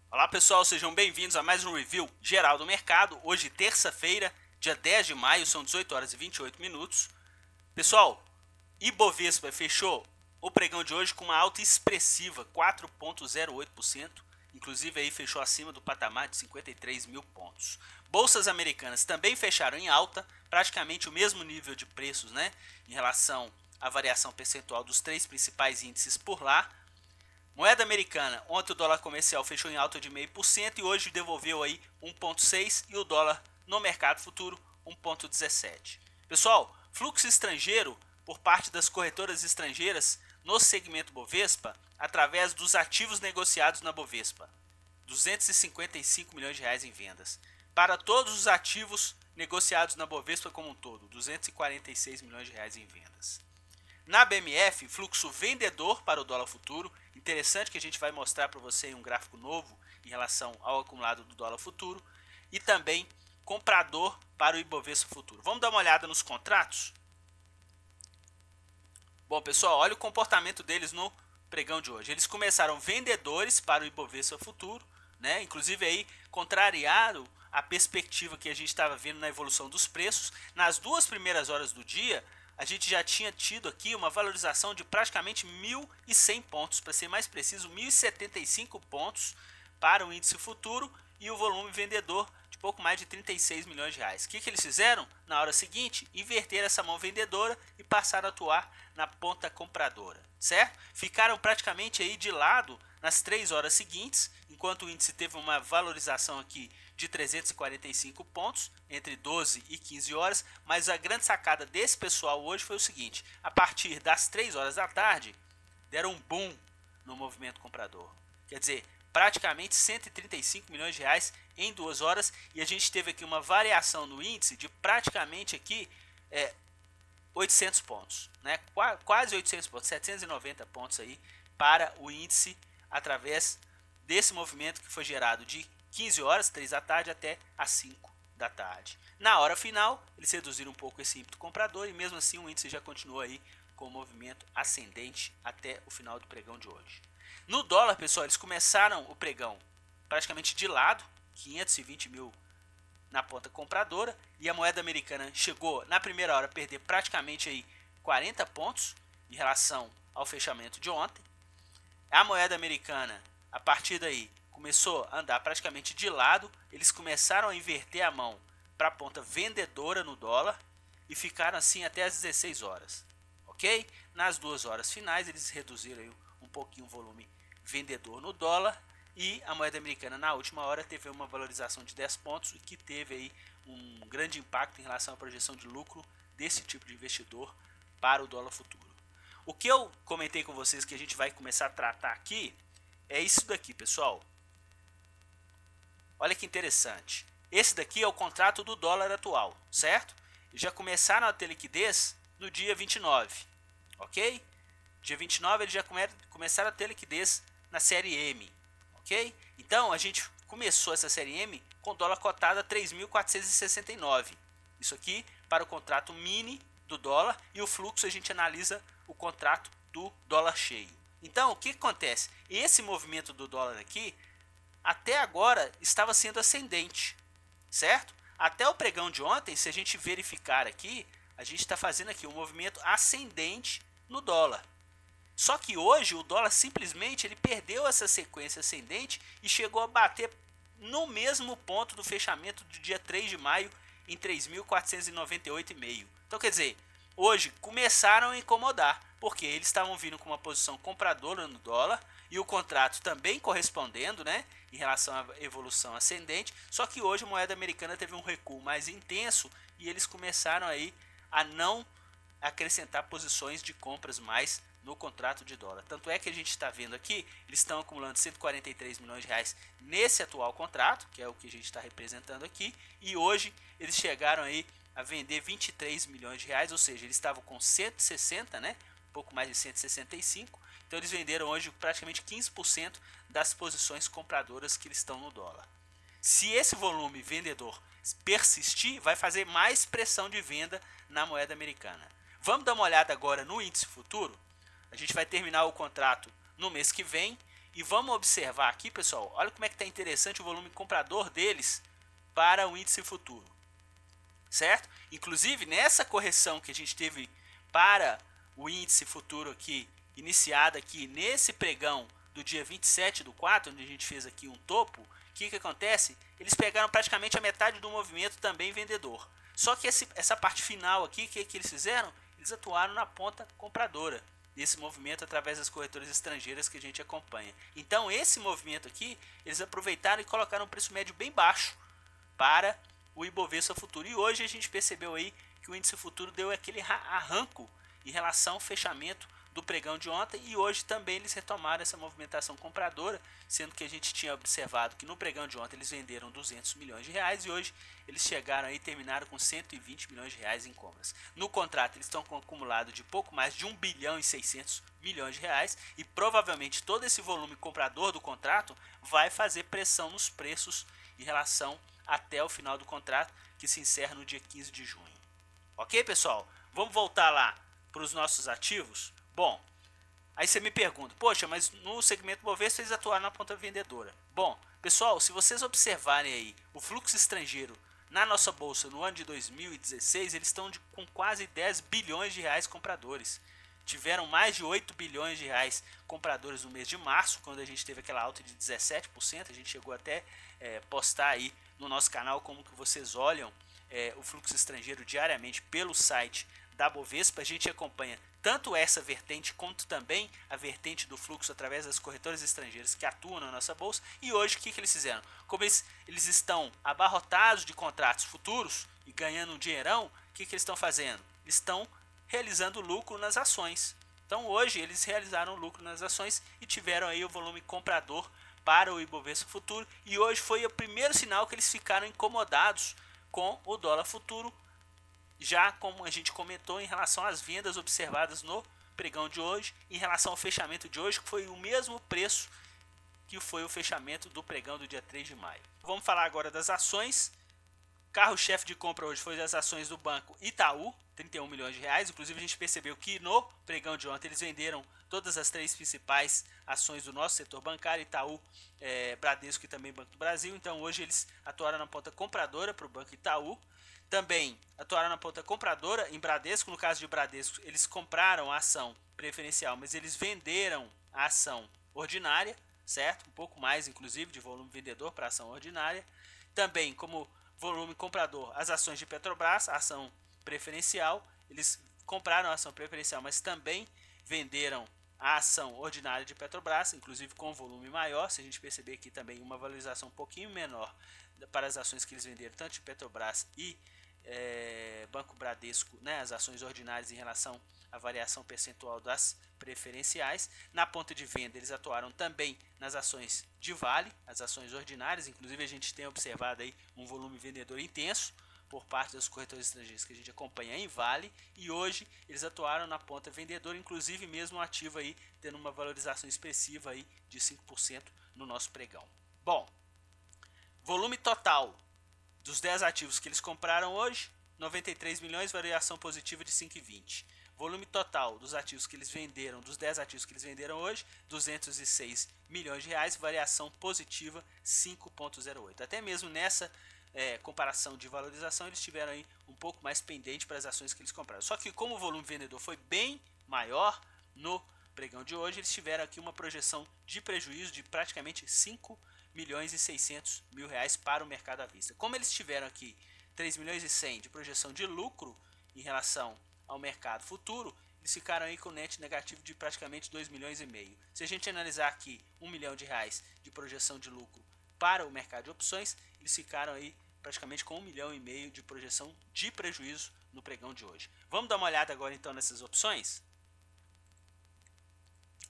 Olá pessoal, sejam bem-vindos a mais um review geral do mercado. Hoje, terça-feira, dia 10 de maio, são 18 horas e 28 minutos. Pessoal, Ibovespa fechou o pregão de hoje com uma alta expressiva, 4,08%. Inclusive aí fechou acima do patamar de 53 mil pontos. Bolsas americanas também fecharam em alta, praticamente o mesmo nível de preços, né, em relação à variação percentual dos três principais índices por lá. Moeda americana, ontem o dólar comercial fechou em alta de 0,5% e hoje devolveu aí 1,6% e o dólar no mercado futuro 1,17%. Pessoal, fluxo estrangeiro por parte das corretoras estrangeiras no segmento Bovespa através dos ativos negociados na Bovespa. 255 milhões de reais em vendas. Para todos os ativos negociados na Bovespa como um todo, 246 milhões de reais em vendas. Na BMF, fluxo vendedor para o dólar futuro. Interessante que a gente vai mostrar para você um gráfico novo em relação ao acumulado do dólar futuro. E também comprador para o Ibovespa futuro. Vamos dar uma olhada nos contratos? Bom, pessoal, olha o comportamento deles no pregão de hoje. Eles começaram vendedores para o Ibovespa futuro, né? Inclusive aí contrariaram a perspectiva que a gente estava vendo na evolução dos preços. Nas duas primeiras horas do dia, a gente já tinha tido aqui uma valorização de praticamente 1.100 pontos, para ser mais preciso, 1.075 pontos para o índice futuro e o volume vendedor de pouco mais de 36 milhões de reais. O que eles fizeram? Na hora seguinte, inverter essa mão vendedora e passaram a atuar na ponta compradora, certo? Ficaram praticamente aí de lado nas 3 horas seguintes, enquanto o índice teve uma valorização aqui de 345 pontos entre 12 e 15 horas, mas a grande sacada desse pessoal hoje foi o seguinte: a partir das 3 horas da tarde, deram um boom no movimento comprador. Quer dizer, praticamente 135 milhões de reais em 2 horas, e a gente teve aqui uma variação no índice de praticamente aqui 800 pontos, né? Quase 800 pontos, 790 pontos aí para o índice através desse movimento que foi gerado de 15 horas, 3 da tarde, até as 5 da tarde. Na hora final, eles reduziram um pouco esse ímpeto comprador e mesmo assim o índice já continua aí com o movimento ascendente até o final do pregão de hoje. No dólar, pessoal, eles começaram o pregão praticamente de lado, 520 mil na ponta compradora, e a moeda americana chegou na primeira hora a perder praticamente aí 40 pontos em relação ao fechamento de ontem. A moeda americana, a partir daí, começou a andar praticamente de lado. Eles começaram a inverter a mão para a ponta vendedora no dólar e ficaram assim até as 16 horas, ok? Nas 2 horas finais eles reduziram aí um pouquinho o volume vendedor no dólar e a moeda americana na última hora teve uma valorização de 10 pontos, o que teve aí um grande impacto em relação à projeção de lucro desse tipo de investidor para o dólar futuro. O que eu comentei com vocês que a gente vai começar a tratar aqui é isso daqui, pessoal. Olha que interessante. Esse daqui é o contrato do dólar atual, certo? Eles já começaram a ter liquidez no dia 29, ok? Dia 29 eles já começaram a ter liquidez na série M, ok? Então a gente começou essa série M com dólar cotado a 3.469. Isso aqui para o contrato mini do dólar, e o fluxo a gente analisa o contrato do dólar cheio. Então o que acontece? Esse movimento do dólar aqui até agora estava sendo ascendente, certo? Até o pregão de ontem, se a gente verificar aqui, a gente está fazendo aqui um movimento ascendente no dólar. Só que hoje o dólar simplesmente ele perdeu essa sequência ascendente e chegou a bater no mesmo ponto do fechamento do dia 3 de maio em 3.498,5. Então quer dizer, hoje começaram a incomodar, porque eles estavam vindo com uma posição compradora no dólar e o contrato também correspondendo, né, em relação à evolução ascendente. Só que hoje a moeda americana teve um recuo mais intenso e eles começaram aí a não acrescentar posições de compras mais no contrato de dólar. Tanto é que a gente está vendo aqui, eles estão acumulando 143 milhões de reais nesse atual contrato, que é o que a gente está representando aqui, e hoje eles chegaram aí a vender 23 milhões de reais, ou seja, eles estavam com 160, né? Um pouco mais de 165. Então eles venderam hoje praticamente 15% das posições compradoras que eles estão no dólar. Se esse volume vendedor persistir, vai fazer mais pressão de venda na moeda americana. Vamos dar uma olhada agora no índice futuro. A gente vai terminar o contrato no mês que vem E vamos observar aqui, pessoal, olha como é que está interessante o volume comprador deles para o índice futuro, certo? Inclusive, nessa correção que a gente teve para o índice futuro aqui, iniciada aqui nesse pregão do dia 27/4, onde a gente fez aqui um topo, o que acontece? Eles pegaram praticamente a metade do movimento também vendedor. Só que essa parte final aqui, o que eles fizeram? Eles atuaram na ponta compradora desse movimento através das corretoras estrangeiras que a gente acompanha. Então esse movimento aqui, eles aproveitaram e colocaram um preço médio bem baixo para o Ibovespa futuro. E hoje a gente percebeu aí que o índice futuro deu aquele arranco em relação ao fechamento do pregão de ontem, e hoje também eles retomaram essa movimentação compradora, sendo que a gente tinha observado que no pregão de ontem eles venderam 200 milhões de reais e hoje eles chegaram aí, terminaram com 120 milhões de reais em compras. No contrato eles estão com um acumulado de pouco mais de 1 bilhão e 600 milhões de reais, e provavelmente todo esse volume comprador do contrato vai fazer pressão nos preços em relação até o final do contrato, que se encerra no dia 15 de junho. Ok, pessoal? Vamos voltar lá para os nossos ativos? Bom, aí você me pergunta, poxa, mas no segmento Bovespa eles atuaram na ponta vendedora. Bom, pessoal, se vocês observarem aí o fluxo estrangeiro na nossa bolsa no ano de 2016, eles estão com quase 10 bilhões de reais compradores. Tiveram mais de 8 bilhões de reais compradores no mês de março, quando a gente teve aquela alta de 17%. A gente chegou até postar aí no nosso canal como que vocês olham o fluxo estrangeiro diariamente pelo site da Bovespa. A gente acompanha tanto essa vertente quanto também a vertente do fluxo através das corretoras estrangeiras que atuam na nossa bolsa. E hoje o que eles fizeram? Como eles estão abarrotados de contratos futuros e ganhando um dinheirão, o que eles estão fazendo? Eles estão realizando lucro nas ações. Então hoje eles realizaram lucro nas ações e tiveram aí o volume comprador para o Ibovespa futuro, e hoje foi o primeiro sinal que eles ficaram incomodados com o dólar futuro, já como a gente comentou em relação às vendas observadas no pregão de hoje, em relação ao fechamento de hoje, que foi o mesmo preço que foi o fechamento do pregão do dia 3 de maio. Vamos falar agora das ações. Carro-chefe de compra hoje foi as ações do Banco Itaú, 31 milhões de reais. Inclusive a gente percebeu que no pregão de ontem eles venderam todas as três principais ações do nosso setor bancário, Itaú, Bradesco e também Banco do Brasil. Então hoje eles atuaram na ponta compradora para o Banco Itaú. Também atuaram na ponta compradora em Bradesco. No caso de Bradesco, eles compraram a ação preferencial, mas eles venderam a ação ordinária, certo? Um pouco mais, inclusive, de volume vendedor para a ação ordinária. Também, como volume comprador, as ações de Petrobras, a ação preferencial. Eles compraram a ação preferencial, mas também venderam a ação ordinária de Petrobras, inclusive com volume maior. Se a gente perceber aqui também uma valorização um pouquinho menor para as ações que eles venderam, tanto de Petrobras e Banco Bradesco, né, as ações ordinárias em relação à variação percentual das preferenciais. Na ponta de venda eles atuaram também nas ações de Vale, as ações ordinárias. Inclusive a gente tem observado aí um volume vendedor intenso por parte das corretoras estrangeiras que a gente acompanha em Vale, e hoje eles atuaram na ponta vendedora, inclusive mesmo ativo aí tendo uma valorização expressiva aí de 5% no nosso pregão. Bom, volume total dos 10 ativos que eles compraram hoje, 93 milhões, variação positiva de 5,20. Volume total dos ativos que eles venderam, dos 10 ativos que eles venderam hoje, 206 milhões de reais, variação positiva 5,08. Até mesmo nessa comparação de valorização, eles tiveram aí um pouco mais pendente para as ações que eles compraram. Só que como o volume vendedor foi bem maior no pregão de hoje, eles tiveram aqui uma projeção de prejuízo de praticamente 5 milhões e 600 mil reais para o mercado à vista. Como eles tiveram aqui 3 milhões e 100 de projeção de lucro em relação ao mercado futuro, eles ficaram aí com net negativo de praticamente 2 milhões e meio. Se a gente analisar aqui 1 milhão de reais de projeção de lucro para o mercado de opções, eles ficaram aí praticamente com 1 milhão e meio de projeção de prejuízo no pregão de hoje. Vamos dar uma olhada agora então nessas opções?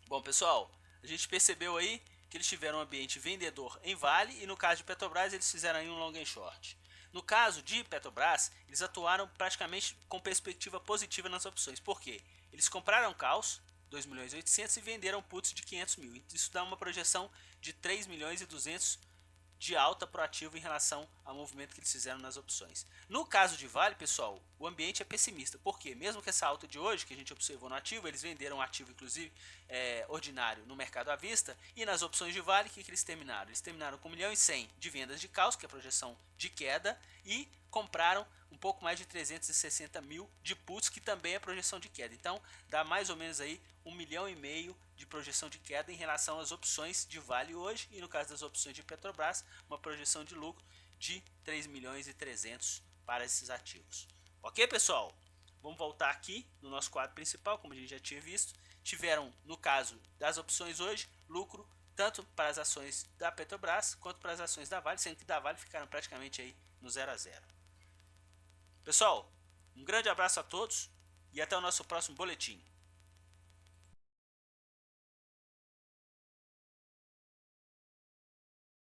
Bom, pessoal, a gente percebeu aí que eles tiveram um ambiente vendedor em Vale, e no caso de Petrobras eles fizeram aí um long and short. No caso de Petrobras, eles atuaram praticamente com perspectiva positiva nas opções. Por quê? Eles compraram calls, 2 milhões e 800, e venderam puts de 500 mil. Isso dá uma projeção de 3 milhões e 200 de alta pro ativo em relação ao movimento que eles fizeram nas opções. No caso de Vale, pessoal, o ambiente é pessimista. Por quê? Mesmo que essa alta de hoje, que a gente observou no ativo, eles venderam um ativo, inclusive, ordinário no mercado à vista, e nas opções de Vale, o que eles terminaram? Eles terminaram com 1 milhão e 100 de vendas de caos, que é a projeção de queda, e compraram um pouco mais de 360 mil de puts, que também é projeção de queda. Então, dá mais ou menos aí 1,5 milhão de projeção de queda em relação às opções de Vale hoje, e no caso das opções de Petrobras, uma projeção de lucro de 3 milhões e 300 para esses ativos. Ok, pessoal? Vamos voltar aqui no nosso quadro principal, como a gente já tinha visto. Tiveram, no caso das opções hoje, lucro tanto para as ações da Petrobras quanto para as ações da Vale, sendo que da Vale ficaram praticamente aí no 0 a 0. Pessoal, um grande abraço a todos e até o nosso próximo boletim.